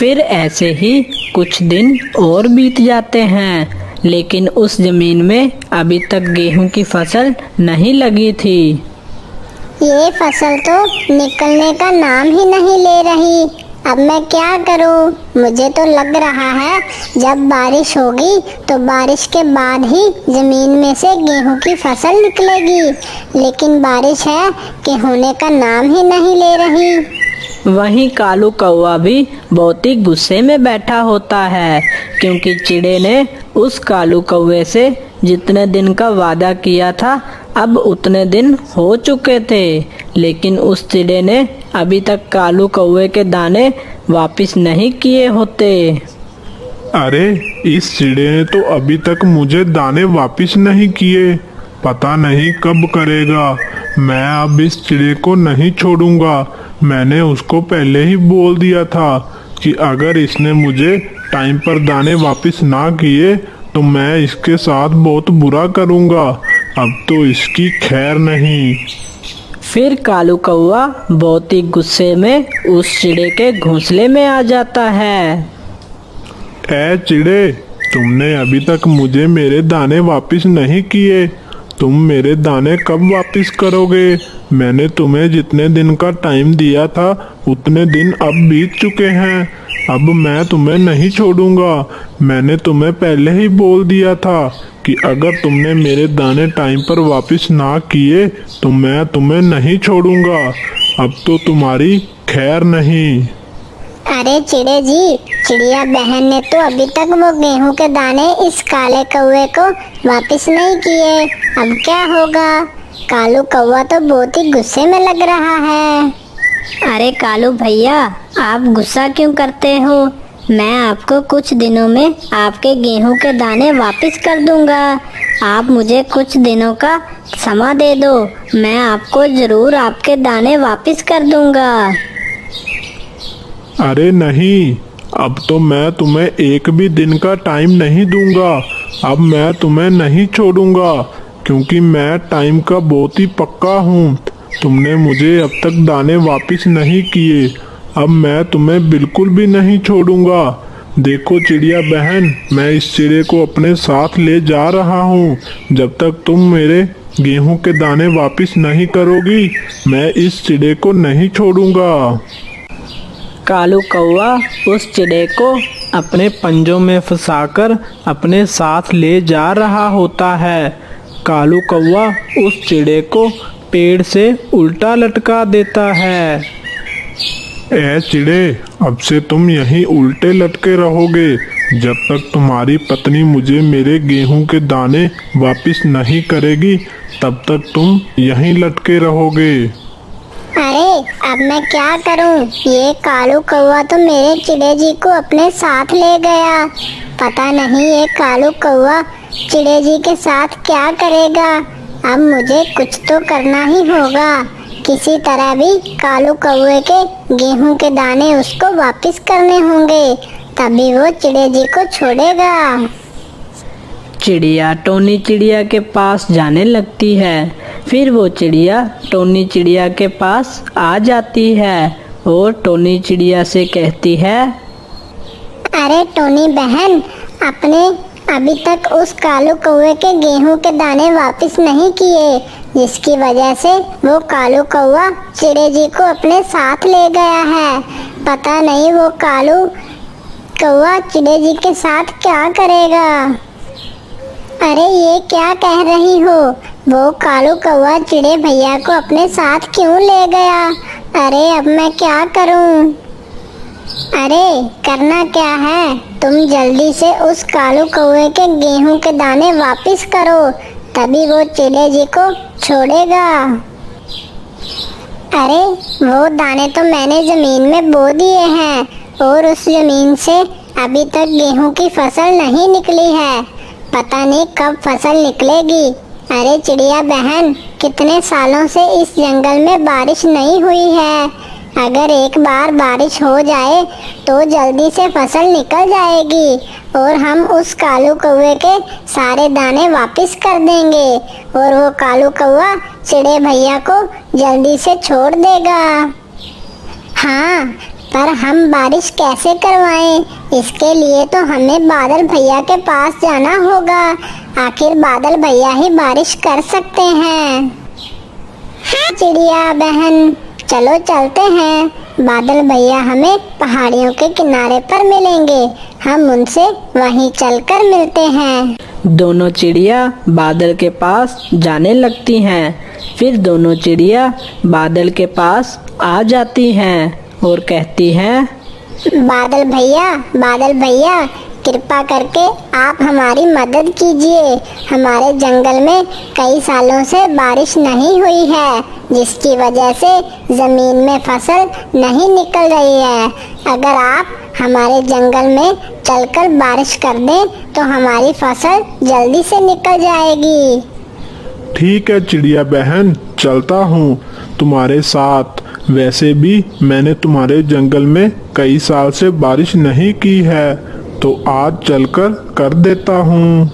फिर ऐसे ही कुछ दिन और बीत जाते हैं, लेकिन उस जमीन में अभी तक गेहूं की फसल नहीं लगी थी। ये फसल तो निकलने का नाम ही नहीं ले रही। अब मैं क्या करूं? मुझे तो लग रहा है जब बारिश होगी तो बारिश के बाद ही जमीन में से गेहूं की फसल निकलेगी, लेकिन बारिश है कि होने का नाम ही नहीं ले रही। वहीं कालू कौवा भी बहुत ही गुस्से में बैठा होता है, क्योंकि चिड़े ने उस कालू कौवे से जितने दिन का वादा किया था अब उतने दिन हो चुके थे, लेकिन उस चिड़े ने अभी तक कालू कौवे के दाने वापस नहीं किए होते। अरे इस चिड़े ने तो अभी तक मुझे दाने वापस नहीं किए, पता नहीं कब करेगा। मैं अब इस चिड़े को नहीं छोड़ूंगा। मैंने उसको पहले ही बोल दिया था कि अगर इसने मुझे टाइम पर दाने वापस ना किए तो मैं इसके साथ बहुत बुरा करूंगा। अब तो इसकी खैर नहीं। फिर कालू कौवा बहुत ही गुस्से में उस चिड़े के घोंसले में आ जाता है। ऐ चिड़े, तुमने अभी तक मुझे मेरे दाने वापस नहीं किए। तुम मेरे दाने कब वापस करोगे? मैंने तुम्हें जितने दिन का टाइम दिया था उतने दिन अब बीत चुके हैं। अब मैं तुम्हें नहीं छोड़ूंगा। मैंने तुम्हें पहले ही बोल दिया था कि अगर तुमने मेरे दाने टाइम पर वापस ना किए तो मैं तुम्हें नहीं छोड़ूंगा। अब तो तुम्हारी खैर नहीं। अरे चिड़े जी, चिड़िया बहन ने तो अभी तक वो गेहूं के दाने इस काले कौवे को वापस नहीं किए। अब क्या होगा? कालू कौवा तो बहुत ही गुस्से में लग रहा है। अरे कालू भैया, आप गुस्सा क्यों करते हो? मैं आपको कुछ दिनों में आपके गेहूं के दाने वापस कर दूंगा। आप मुझे कुछ दिनों का समय दे दो, मैं आपको जरूर आपके दाने वापस कर दूंगा। अरे नहीं, अब तो मैं तुम्हें एक भी दिन का टाइम नहीं दूंगा। अब मैं तुम्हें नहीं छोड़ूंगा, क्योंकि मैं टाइम का बहुत ही पक्का हूँ। तुमने मुझे अब तक दाने वापस नहीं किए, अब मैं तुम्हें बिल्कुल भी नहीं छोड़ूंगा। देखो चिड़िया बहन, मैं इस चिड़े को अपने साथ ले जा रहा हूँ। जब तक तुम मेरे गेहूं के दाने वापस नहीं करोगी, मैं इस चिड़े को नहीं छोड़ूंगा। कालू कौवा उस चिड़े को अपने पंजों में फंसाकर अपने साथ ले जा रहा होता है। कालू कौवा उस चिड़े को पेड़ से उल्टा लटका देता है। ऐ चिड़े, अब से तुम यहीं उल्टे लटके रहोगे जब तक तुम्हारी पत्नी मुझे मेरे गेहूं के दाने वापस नहीं करेगी। तब तक तुम यहीं लटके रहोगे। अरे अब मैं क्या करूं? ये कालू कौवा तो मेरे चिड़े जी को अपने साथ ले गया। पता नहीं ये कालू कौवा चिड़े जी के साथ क्या करेगा। अब मुझे कुछ तो करना ही होगा। किसी तरह भी कालू कौवे के गेहूं के दाने उसको वापस करने होंगे, तभी वो चिड़े जी को छोड़ेगा। चिड़िया टोनी चिड़िया के पास जाने लगती है। फिर वो चिड़िया टोनी चिड़िया के पास आ जाती है और टोनी चिड़िया से कहती है, अरे टोनी बहन, आपने अभी तक उस कालू कौवे के गेहूं के दाने वापस नहीं किए, जिसकी वजह से वो कालू कौवा चिड़े जी को अपने साथ ले गया है। पता नहीं वो कालू कौवा चिड़े जी के साथ क्या करेगा। अरे ये क्या कह रही हो? वो कालू कौवा चिड़े भैया को अपने साथ क्यों ले गया? अरे अब मैं क्या करूं? अरे करना क्या है? तुम जल्दी से उस कालू कौवे के गेहूं के दाने वापस करो, तभी वो चिड़े जी को छोड़ेगा। अरे वो दाने तो मैंने जमीन में बो दिए हैं और उस जमीन से अभी तक गेहूं की फसल नहीं निकली है। पता नहीं कब फसल निकलेगी। अरे चिड़िया बहन, कितने सालों से इस जंगल में बारिश नहीं हुई है। अगर एक बार बारिश हो जाए तो जल्दी से फसल निकल जाएगी और हम उस कालू कौवे के सारे दाने वापस कर देंगे और वो कालू कौवा चिड़े भैया को जल्दी से छोड़ देगा। हाँ, पर हम बारिश कैसे करवाएं? इसके लिए तो हमें बादल भैया के पास जाना होगा। आखिर बादल भैया ही बारिश कर सकते हैं। हाँ चिड़िया बहन, चलो चलते हैं। बादल भैया हमें पहाड़ियों के किनारे पर मिलेंगे। हम उनसे वहीं चलकर मिलते हैं। दोनों चिड़िया बादल के पास जाने लगती हैं। फिर दोनों चिड़िया बादल के पास आ जाती हैं और कहती हैं, बादल भैया, कृपा करके आप हमारी मदद कीजिए। हमारे जंगल में कई सालों से बारिश नहीं हुई है, जिसकी वजह से जमीन में फसल नहीं निकल रही है। अगर आप हमारे जंगल में चलकर बारिश कर दें तो हमारी फसल जल्दी से निकल जाएगी। ठीक है चिड़िया बहन, चलता हूँ तुम्हारे साथ। वैसे भी मैंने तुम्हारे जंगल में कई साल से बारिश नहीं की है, तो आज चलकर कर देता हूँ।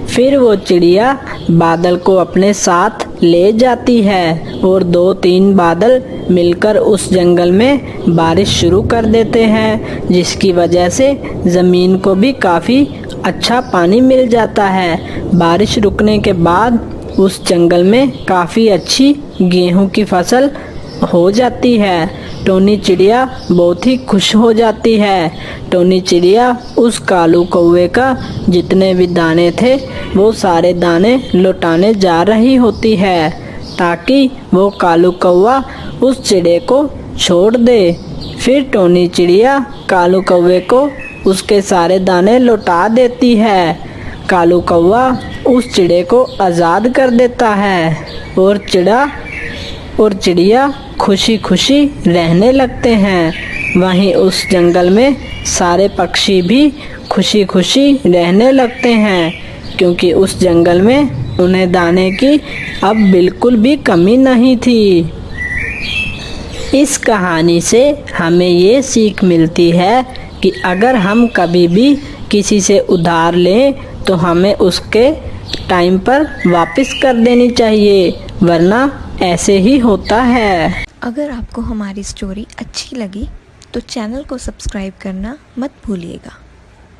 फिर वो चिड़िया बादल को अपने साथ ले जाती है और 2-3 बादल मिलकर उस जंगल में बारिश शुरू कर देते हैं, जिसकी वजह से ज़मीन को भी काफ़ी अच्छा पानी मिल जाता है। बारिश रुकने के बाद उस जंगल में काफ़ी अच्छी गेहूं की फसल हो जाती है। टोनी चिड़िया बहुत ही खुश हो जाती है। टोनी चिड़िया उस कालू कौवे का जितने भी दाने थे वो सारे दाने लौटाने जा रही होती है, ताकि वो कालू कौवा उस चिड़े को छोड़ दे। फिर टोनी चिड़िया कालू कौवे को उसके सारे दाने लौटा देती है। कालू कौवा उस चिड़े को आज़ाद कर देता है और चिड़िया खुशी खुशी रहने लगते हैं। वहीं उस जंगल में सारे पक्षी भी खुशी खुशी रहने लगते हैं, क्योंकि उस जंगल में उन्हें दाने की अब बिल्कुल भी कमी नहीं थी। इस कहानी से हमें ये सीख मिलती है कि अगर हम कभी भी किसी से उधार लें तो हमें उसके टाइम पर वापस कर देनी चाहिए, वरना ऐसे ही होता है। अगर आपको हमारी स्टोरी अच्छी लगी तो चैनल को सब्सक्राइब करना मत भूलिएगा।